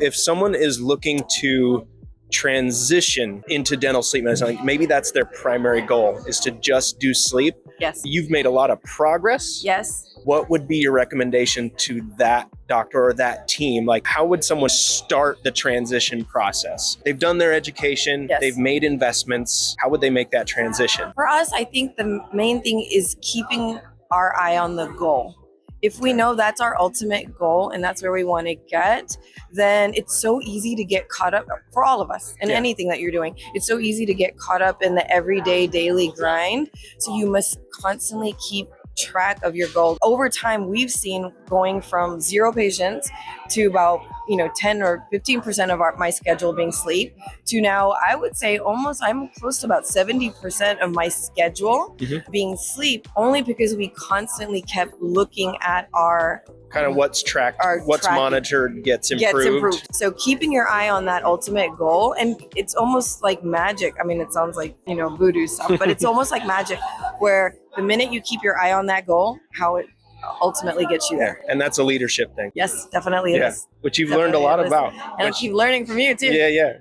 if someone is looking to transition into dental sleep medicine, like maybe that's their primary goal is to just do sleep. Yes. You've made a lot of progress. Yes. What would be your recommendation to that doctor or that team? Like, how would someone start the transition process? They've done their education, Yes. they've made investments. How would they make that transition? For us, I think the main thing is keeping our eye on the goal. If we know that's our ultimate goal and that's where we want to get, then it's so easy to get caught up for all of us in anything that you're doing. It's so easy to get caught up in the everyday daily grind. So you must constantly keep track of your goal. Over time, we've seen going from 0 patients to about 10 or 15% of my schedule being sleep to now I would say almost I'm close to about 70% of my schedule being sleep, only because we constantly kept looking at our kind of what's tracked, what's tracking. Monitored gets improved. So keeping your eye on that ultimate goal, and it's almost like magic. I mean, it sounds like voodoo stuff, but it's almost like magic where the minute you keep your eye on that goal, how it ultimately gets you there. And that's a leadership thing. Yes, definitely it is. Which you've learned a lot about. And I keep learning from you too. Yeah.